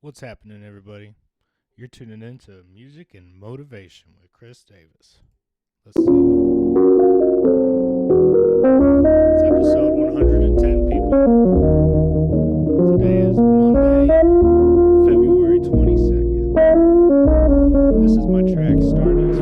What's happening, everybody? You're tuning in to Music and Motivation with Chris Davis. Let's see. It's episode 110, people. Today is Monday, February 22nd. This is my track, Stardust.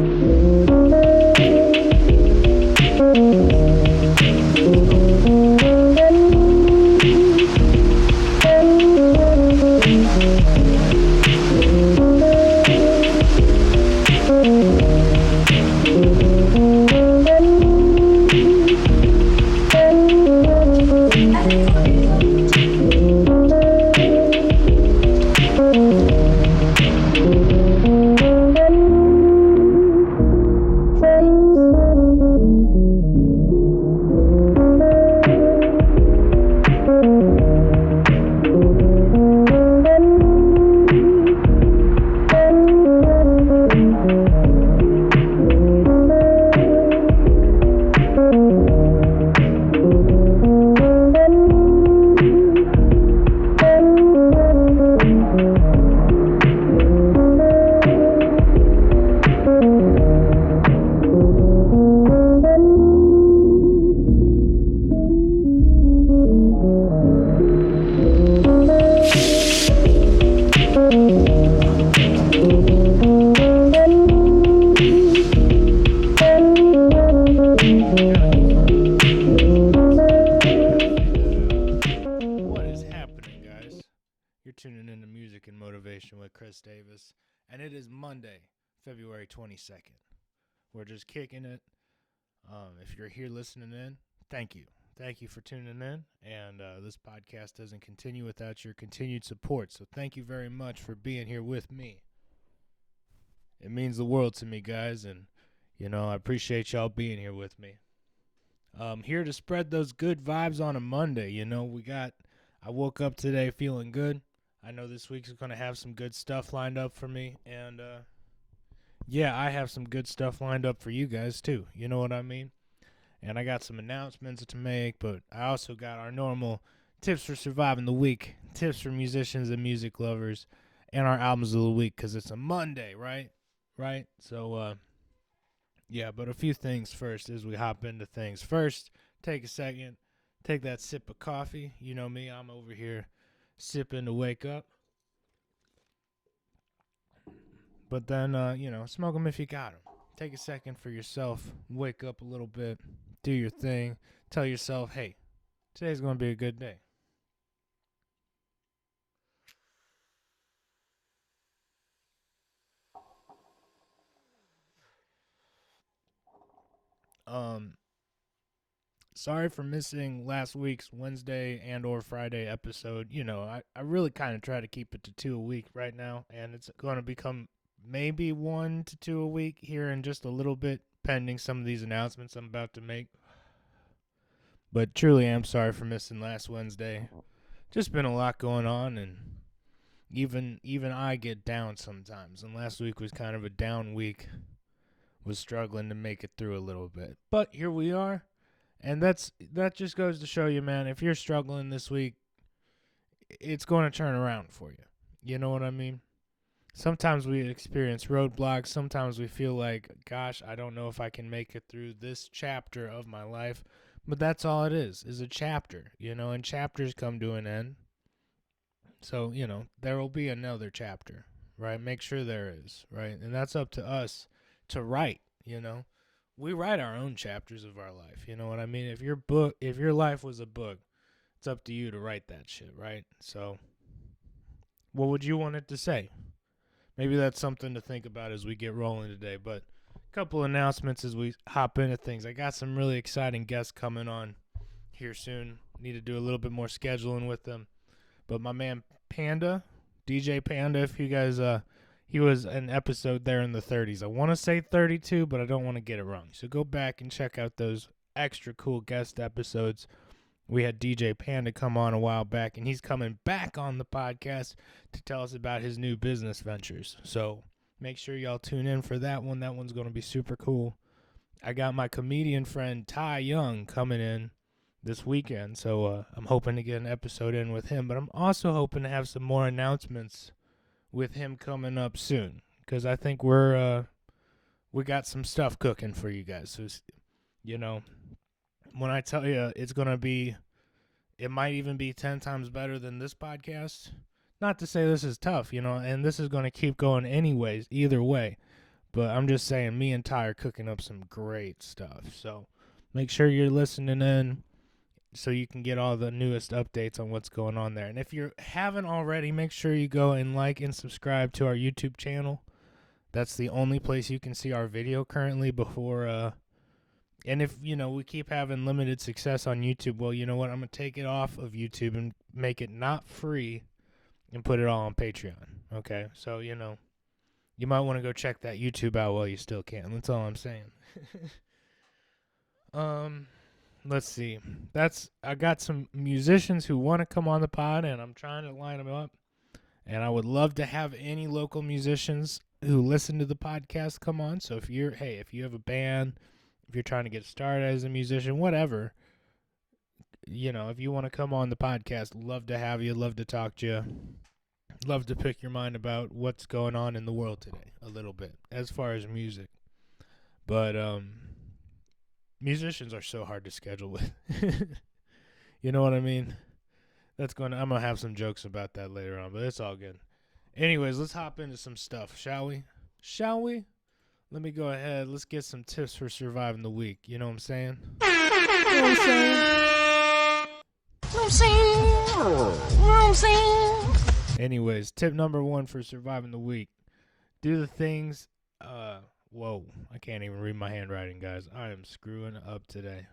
Tuning into Music and Motivation with Chris Davis, and it is Monday, February 22nd. We're just kicking it. If you're here listening in, thank you. Thank you for tuning in, and this podcast doesn't continue without your continued support, so thank you very much for being here with me. It means the world to me, guys, and, I appreciate y'all being here with me. Here to spread those good vibes on a Monday. I woke up today feeling good. I know this week's going to have some good stuff lined up for me, and I have some good stuff lined up for you guys too, you know what I mean? And I got some announcements to make, but I also got our normal tips for surviving the week, tips for musicians and music lovers, and our albums of the week, because it's a Monday, right? So, but a few things first as we hop into things. First, take a second, take that sip of coffee. You know me, I'm over here sipping to wake up. But then, smoke them if you got them. Take a second for yourself. Wake up a little bit. Do your thing. Tell yourself, hey, today's going to be a good day. Sorry for missing last week's Wednesday and or Friday episode. I really kind of try to keep it to 2 a week right now, and it's going to become maybe 1 to 2 a week here in just a little bit, pending some of these announcements I'm about to make. But truly am sorry for missing last Wednesday. Just been a lot going on, and even I get down sometimes, and last week was kind of a down week. Was struggling to make it through a little bit. But here we are. And that just goes to show you, man, if you're struggling this week, it's going to turn around for you. You know what I mean? Sometimes we experience roadblocks. Sometimes we feel like, gosh, I don't know if I can make it through this chapter of my life. But that's all it is a chapter, and chapters come to an end. So, there will be another chapter, right? Make sure there is, right? And that's up to us to write, We write our own chapters of our life, you know what I mean? If your life was a book, it's up to you to write that shit, right? So, what would you want it to say? Maybe that's something to think about as we get rolling today, but a couple announcements as we hop into things. I got some really exciting guests coming on here soon. Need to do a little bit more scheduling with them. But my man Panda, DJ Panda, if you guys, he was an episode there in the 30s. I want to say 32, but I don't want to get it wrong. So go back and check out those extra cool guest episodes. We had DJ Panda come on a while back, and he's coming back on the podcast to tell us about his new business ventures. So make sure y'all tune in for that one. That one's going to be super cool. I got my comedian friend Ty Young coming in this weekend, so I'm hoping to get an episode in with him. But I'm also hoping to have some more announcements with him coming up soon, because I think we got some stuff cooking for you guys. So, when I tell you it's going to be, it might even be 10 times better than this podcast. Not to say this is tough, and this is going to keep going anyways, either way. But I'm just saying, me and Ty are cooking up some great stuff. So make sure you're listening in so you can get all the newest updates on what's going on there. And if you haven't already, make sure you go and like and subscribe to our YouTube channel. That's the only place you can see our video currently before and if, we keep having limited success on YouTube, well, you know what? I'm going to take it off of YouTube and make it not free and put it all on Patreon. Okay? So, you might want to go check that YouTube out while you still can. That's all I'm saying. Let's see. I got some musicians who want to come on the pod, and I'm trying to line them up. And I would love to have any local musicians who listen to the podcast come on. So if you have a band, if you're trying to get started as a musician, whatever, if you want to come on the podcast, love to have you, love to talk to you, love to pick your mind about what's going on in the world today a little bit as far as music. But musicians are so hard to schedule with. You know what I mean? I'm going to have some jokes about that later on, but it's all good. Anyways, let's hop into some stuff, shall we? Let me go ahead. Let's get some tips for surviving the week. You know what I'm saying? Anyways, tip number 1 for surviving the week. Do the things. Whoa. I can't even read my handwriting, guys. I am screwing up today.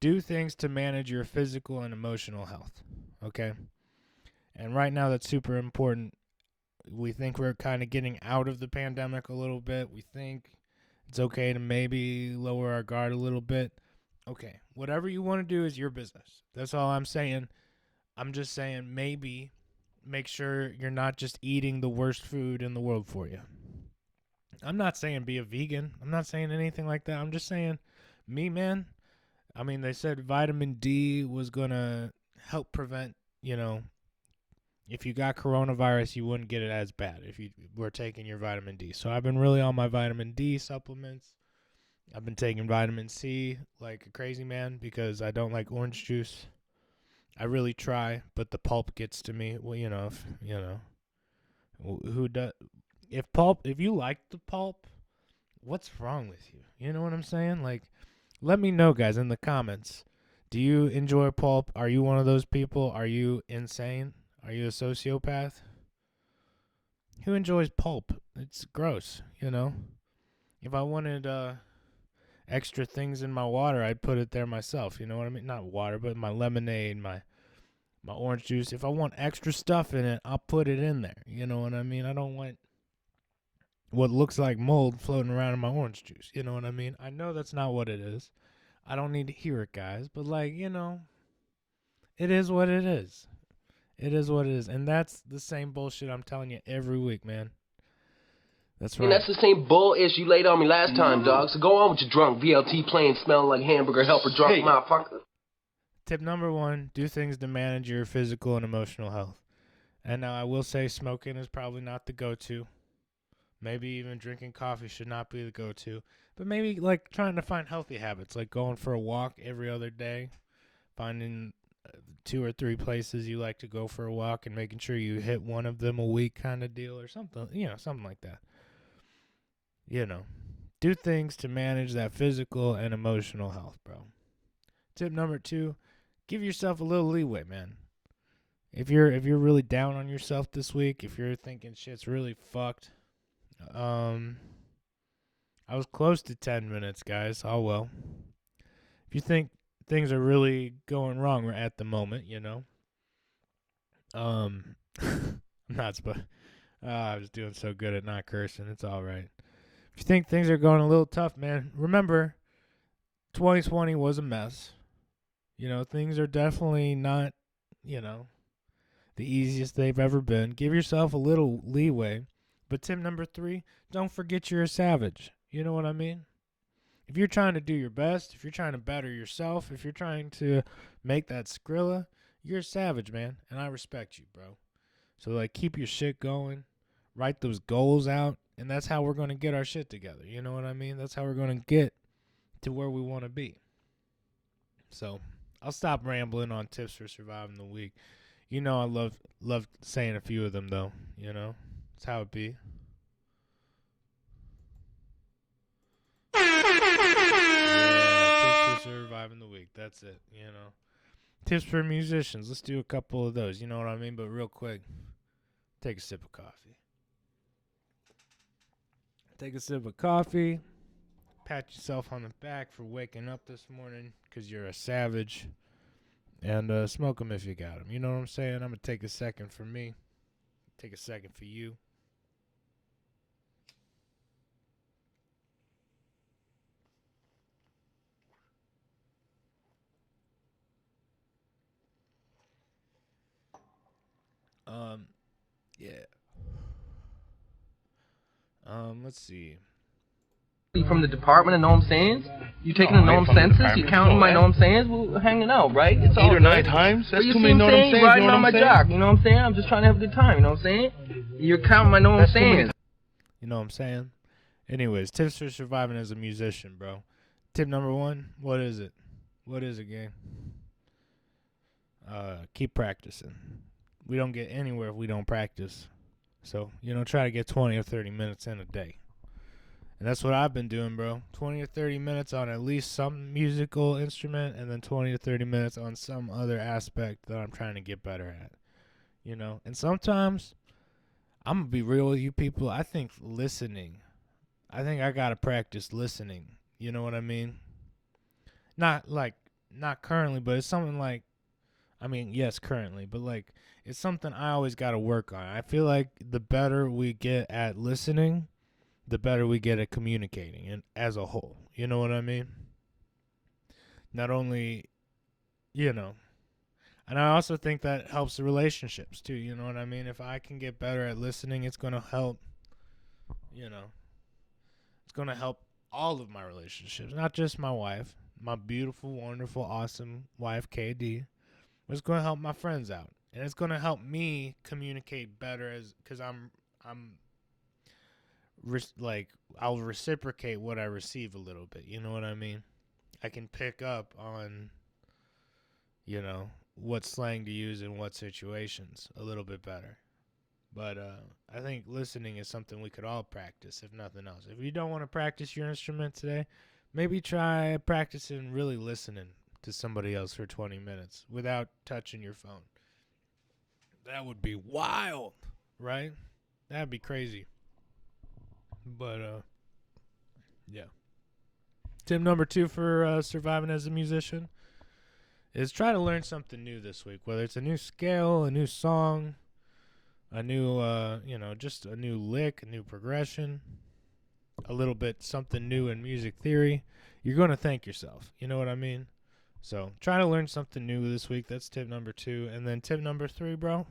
Do things to manage your physical and emotional health. Okay? And right now, that's super important. We think we're kind of getting out of the pandemic a little bit. We think it's okay to maybe lower our guard a little bit. Okay, whatever you want to do is your business. That's all I'm saying. I'm just saying maybe make sure you're not just eating the worst food in the world for you. I'm not saying be a vegan. I'm not saying anything like that. I'm just saying me, man. I mean, they said vitamin D was going to help prevent, if you got coronavirus, you wouldn't get it as bad if you were taking your vitamin D. So I've been really on my vitamin D supplements. I've been taking vitamin C like a crazy man because I don't like orange juice. I really try, but the pulp gets to me. Well, who does? If you like the pulp, what's wrong with you? You know what I'm saying? Like, let me know, guys, in the comments. Do you enjoy pulp? Are you one of those people? Are you insane? Are you a sociopath? Who enjoys pulp? It's gross, If I wanted extra things in my water, I'd put it there myself, you know what I mean? Not water, but my lemonade, my orange juice. If I want extra stuff in it, I'll put it in there, you know what I mean? I don't want what looks like mold floating around in my orange juice, you know what I mean? I know that's not what it is. I don't need to hear it, guys, but it is what it is. It is what it is. And that's the same bullshit I'm telling you every week, man. That's right. And that's the same bull ish you laid on me last time, dog. So go on with your drunk VLT playing, smelling like hamburger helper drunk motherfucker. Tip number 1, do things to manage your physical and emotional health. And now I will say smoking is probably not the go-to. Maybe even drinking coffee should not be the go-to. But maybe like trying to find healthy habits, like going for a walk every other day, finding 2 or 3 places you like to go for a walk and making sure you hit one of them a week kind of deal or something, something like that. Do things to manage that physical and emotional health, bro. Tip number 2, give yourself a little leeway, man. If you're really down on yourself this week, if you're thinking shit's really fucked, I was close to 10 minutes, guys. Oh, well. If you think things are really going wrong at the moment, I'm not supposed. I was doing so good at not cursing. It's all right. If you think things are going a little tough, man, remember, 2020 was a mess. Things are definitely not, the easiest they've ever been. Give yourself a little leeway. But tip number 3, don't forget you're a savage. You know what I mean? If you're trying to do your best, if you're trying to better yourself, if you're trying to make that Skrilla, you're a savage, man. And I respect you, bro. So, like, keep your shit going, write those goals out, and that's how we're going to get our shit together. You know what I mean? That's how we're going to get to where we want to be. So, I'll stop rambling on tips for surviving the week. You know I love saying a few of them, though. You know? That's how it be. Yeah, tips for surviving the week. That's it, you know. Tips for musicians. Let's do a couple of those. You know what I mean? But real quick, take a sip of coffee. Take a sip of coffee. Pat yourself on the back for waking up this morning because you're a savage. And smoke them if you got them. You know what I'm saying? I'm going to take a second for me. Take a second for you. Yeah. Let's see. From the department of know what I'm saying? You taking the know what I'm census? You counting my know what I'm saying? We're hanging out, right? It's 8 or 9 times? That's too many know what I'm saying. Riding on my jock, you know what I'm saying? I'm just trying to have a good time, you know what I'm saying? You're counting my know what I'm saying. You know what I'm saying? Anyways, tips for surviving as a musician, bro. Tip number 1, what is it? What is it, gang? Keep practicing. We don't get anywhere if we don't practice. So, try to get 20 or 30 minutes in a day. And that's what I've been doing, bro. 20 or 30 minutes on at least some musical instrument, and then 20 or 30 minutes on some other aspect that I'm trying to get better at. And sometimes, I'm going to be real with you people, I think I got to practice listening. You know what I mean? Not currently, but it's something like, yes, currently, but it's something I always got to work on. I feel like the better we get at listening, the better we get at communicating and as a whole. You know what I mean? Not only, and I also think that helps the relationships too. You know what I mean? If I can get better at listening, it's going to help, it's going to help all of my relationships, not just my wife, my beautiful, wonderful, awesome wife, KD. It's going to help my friends out. And it's going to help me communicate better because I'll reciprocate what I receive a little bit. You know what I mean? I can pick up on, what slang to use in what situations a little bit better. But I think listening is something we could all practice, if nothing else. If you don't want to practice your instrument today, maybe try practicing really listening to somebody else for 20 minutes without touching your phone. That would be wild, right? That'd be crazy. But, yeah. Tip number 2 for surviving as a musician is try to learn something new this week, whether it's a new scale, a new song, a new, just a new lick, a new progression, a little bit something new in music theory. You're going to thank yourself. You know what I mean? So try to learn something new this week. That's tip number 2. And then tip number 3, bro,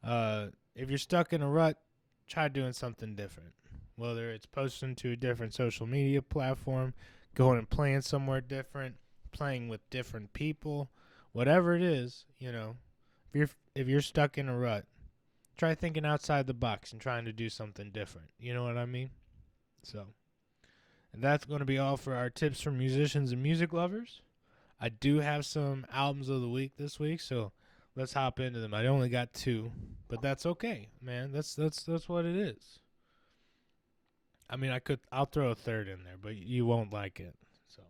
if you're stuck in a rut, try doing something different. Whether it's posting to a different social media platform, going and playing somewhere different, playing with different people, whatever it is, if you're stuck in a rut, try thinking outside the box and trying to do something different. You know what I mean? So, and that's going to be all for our tips for musicians and music lovers. I do have some albums of the week this week, so let's hop into them. I only got 2, but that's okay, man. That's what it is. I'll throw a third in there, but you won't like it. So,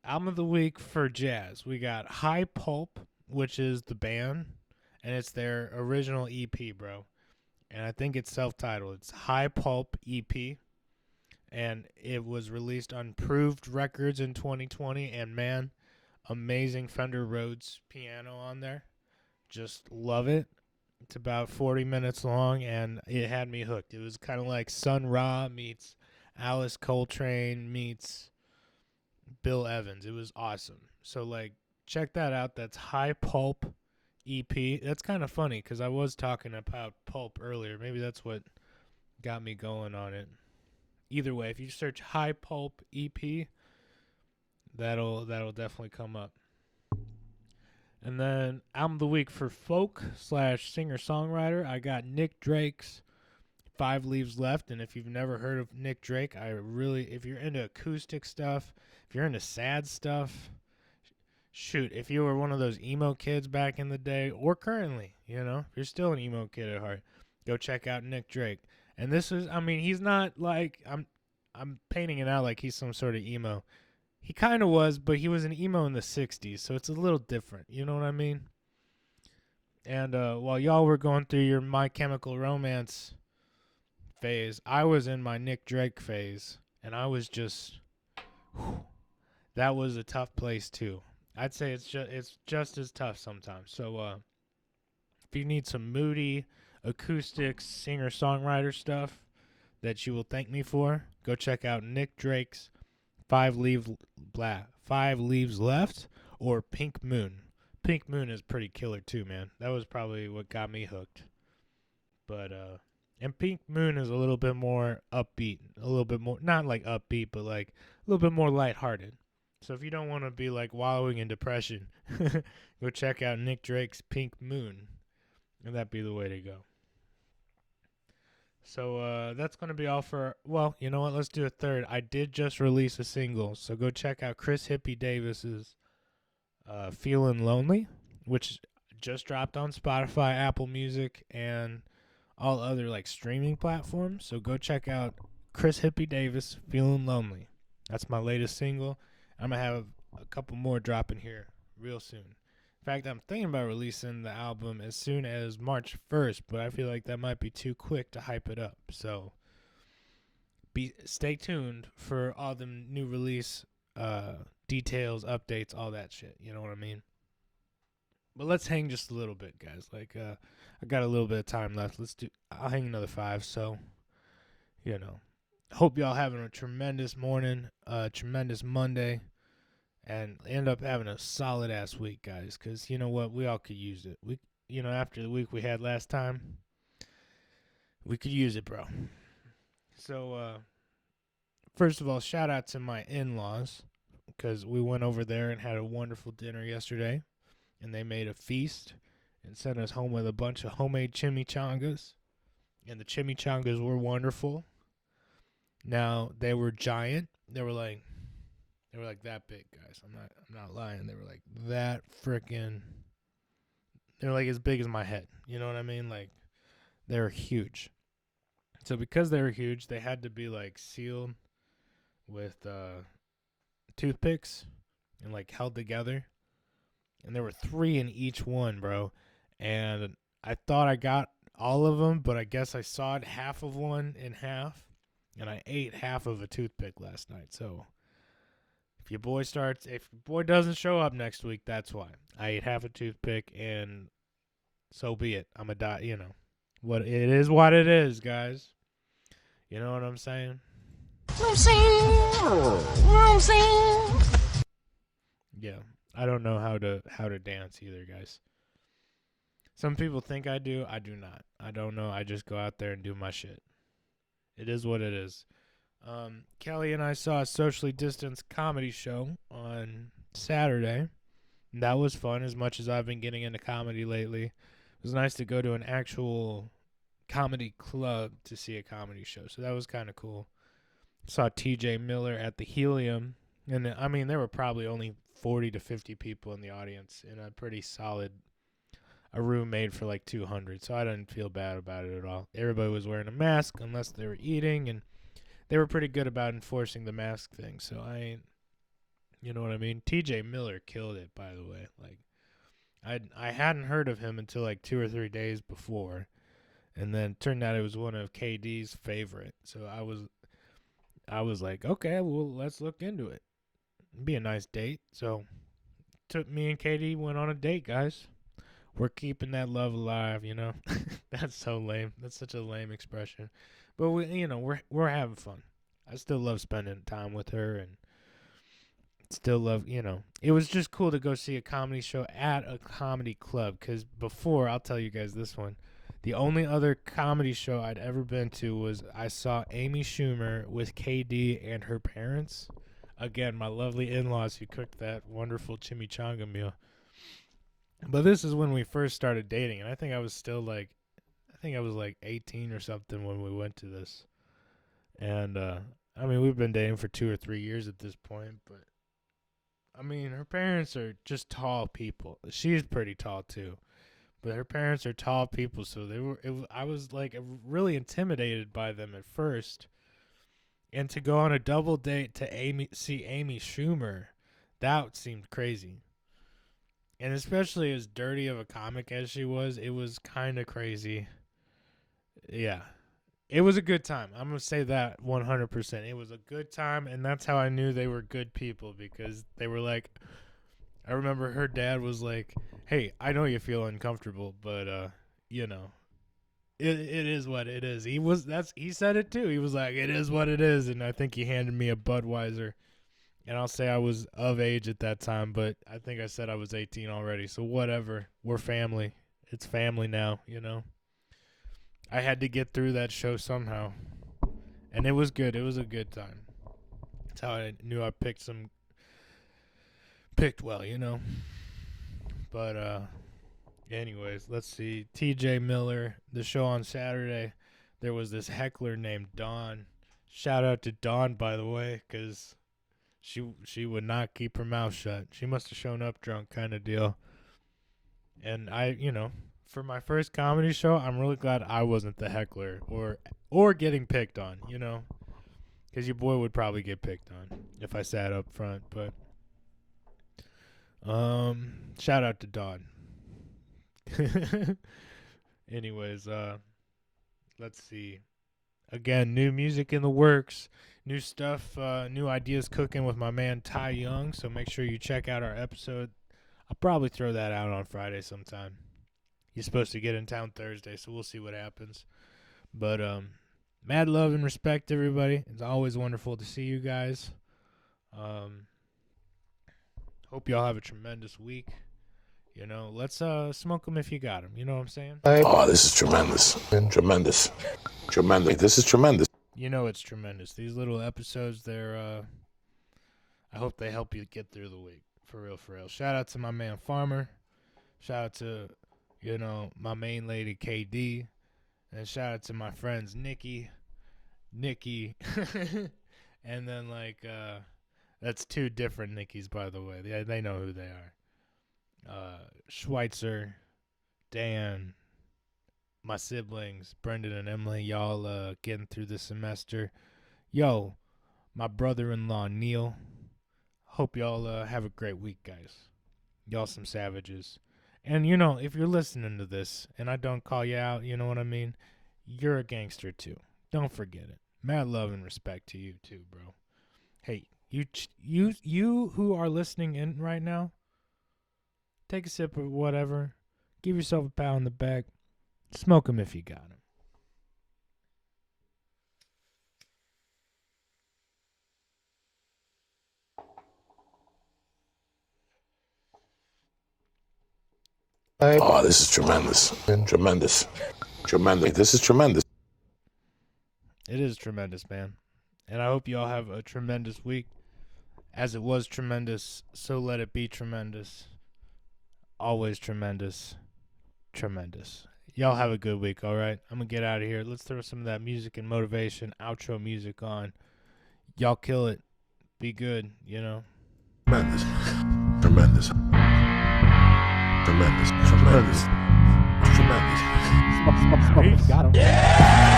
album of the week for jazz, we got High Pulp, which is the band, and it's their original EP, bro. And I think it's self-titled. It's High Pulp EP, and it was released on Proved Records in 2020. And man, amazing Fender Rhodes piano on there. Just love it. It's about 40 minutes long, and it had me hooked. It was kind of like Sun Ra meets Alice Coltrane meets Bill Evans. It was awesome. So, check that out. That's High Pulp EP. That's kind of funny because I was talking about Pulp earlier. Maybe that's what got me going on it. Either way, if you search High Pulp EP, that'll definitely come up. And then album of the week for folk / singer-songwriter, I got Nick Drake's 5 Leaves Left. And if you've never heard of Nick Drake, if you're into acoustic stuff, if you're into sad stuff, shoot, if you were one of those emo kids back in the day or currently, if you're still an emo kid at heart, go check out Nick Drake. And this is, he's not like, I'm painting it out like he's some sort of emo. He kind of was, but he was an emo in the 60s, so it's a little different. You know what I mean? And while y'all were going through your My Chemical Romance phase, I was in my Nick Drake phase, and I was just, that was a tough place too. I'd say it's just as tough sometimes. So if you need some moody acoustic singer-songwriter stuff that you will thank me for, go check out Nick Drake's 5 Leaves Left or Pink Moon. Pink Moon is pretty killer too, man. That was probably what got me hooked. But and Pink Moon is a little bit more upbeat, a little bit more, not like upbeat, but like a little bit more lighthearted. So if you don't want to be like wallowing in depression, go check out Nick Drake's Pink Moon, and that'd be the way to go. So that's going to be all for, well, you know what? Let's do a third. I did just release a single, so go check out Chris Hippie Davis's Feeling Lonely, which just dropped on Spotify, Apple Music, and all other like streaming platforms. So go check out Chris Hippie Davis, Feeling Lonely. That's my latest single. I'm going to have a couple more dropping here real soon. In fact, I'm thinking about releasing the album as soon as March 1st, but I feel like that might be too quick to hype it up. So stay tuned for all the new release details, updates, all that shit. You know what I mean? But let's hang just a little bit, guys. Like, I got a little bit of time left. I'll hang another 5, so, hope y'all having a tremendous morning, tremendous Monday, and end up having a solid-ass week, guys, because you know what? We all could use it. After the week we had last time, we could use it, bro. So, first of all, shout out to my in-laws, because we went over there and had a wonderful dinner yesterday, and they made a feast and sent us home with a bunch of homemade chimichangas, and the chimichangas were wonderful. Now, they were giant. They were like that big, guys. I'm not lying. They were like that freaking. They were like as big as my head. You know what I mean? Like, they were huge. So because they were huge, they had to be like sealed with toothpicks and like held together. And there were 3 in each one, bro. And I thought I got all of them, but I guess I sawed half of one in half. And I ate half of a toothpick last night. So if your boy doesn't show up next week, that's why. I ate half a toothpick, and so be it. I'm a die. What it is, what it is, guys. You know what I'm saying? Yeah, I don't know how to dance either, guys. Some people think I do. I do not. I don't know. I just go out there and do my shit. It is what it is. Kelly and I saw a socially distanced comedy show on Saturday. And that was fun, as much as I've been getting into comedy lately. It was nice to go to an actual comedy club to see a comedy show. So that was kind of cool. Saw TJ Miller at the Helium. And there were probably only 40 to 50 people in the audience in a pretty solid a room made for like 200, so I didn't feel bad about it at all. Everybody was wearing a mask unless they were eating, and they were pretty good about enforcing the mask thing, so you know what I mean? TJ Miller killed it, by the way. Like, I hadn't heard of him until like 2 or 3 days before, and then turned out it was one of KD's favorite, so I was like, okay, well, let's look into it. It'd be a nice date, so me and KD went on a date, guys. We're keeping that love alive, That's so lame. That's such a lame expression. But we're having fun. I still love spending time with her, and still love, It was just cool to go see a comedy show at a comedy club, because before, I'll tell you guys this one, the only other comedy show I'd ever been to was I saw Amy Schumer with KD and her parents. Again, my lovely in-laws who cooked that wonderful chimichanga meal. But this is when we first started dating, and I think I was like 18 or something when we went to this. And I mean, we've been dating for 2 or 3 years at this point, but I mean, her parents are just tall people. She's pretty tall too, but her parents are tall people, so I was like really intimidated by them at first. And to go on a double date to see Amy Schumer, that seemed crazy. And especially as dirty of a comic as she was, it was kind of crazy. Yeah. It was a good time. I'm going to say that 100%. It was a good time, and that's how I knew they were good people, because they were like, I remember her dad was like, hey, I know you feel uncomfortable, but, you know, it is what it is. He said it too. He was like, it is what it is, and I think he handed me a Budweiser. And I'll say I was of age at that time, but I think I said I was 18 already. So whatever. We're family. It's family now, you know. I had to get through that show somehow. And it was good. It was a good time. That's how I knew I picked well, you know. But anyways, let's see. TJ Miller, the show on Saturday, there was this heckler named Dawn. Shout out to Dawn, by the way, because she would not keep her mouth shut. She must have shown up drunk, kind of deal. And I, you know, for my first comedy show, I'm really glad I wasn't the heckler or getting picked on, you know, because your boy would probably get picked on if I sat up front. But shout out to Dawn. Anyways, let's see. Again, new music in the works, new stuff, new ideas cooking with my man Ty Young. So make sure you check out our episode. I'll probably throw that out on Friday sometime. He's supposed to get in town Thursday, so we'll see what happens. But mad love and respect, everybody. It's always wonderful to see you guys. Hope y'all have a tremendous week. You know, let's smoke them if you got them. You know what I'm saying? Oh, this is tremendous. Tremendous. Tremendous. This is tremendous. You know it's tremendous. These little episodes, they're, I hope they help you get through the week. For real, for real. Shout out to my man Farmer. Shout out to, you know, my main lady KD. And shout out to my friends Nikki. And then, like, that's two different Nickies, by the way. They know who they are. Schweitzer, Dan, my siblings, Brendan and Emily, y'all getting through the semester. Yo, my brother-in-law, Neil. Hope y'all have a great week, guys. Y'all some savages. And, you know, if you're listening to this and I don't call you out, you know what I mean? You're a gangster, too. Don't forget it. Mad love and respect to you, too, bro. Hey, you who are listening in right now, take a sip of whatever. Give yourself a pat on the back. Smoke them if you got them. Oh, this is tremendous. Tremendous. Tremendous. This is tremendous. It is tremendous, man. And I hope you all have a tremendous week. As it was tremendous, so let it be tremendous. Always tremendous. Tremendous. Y'all have a good week, all right? I'm going to get out of here. Let's throw some of that music and motivation, outro music on. Y'all kill it. Be good, you know? Tremendous. Tremendous. Tremendous. Tremendous. Tremendous. Got him. Yeah!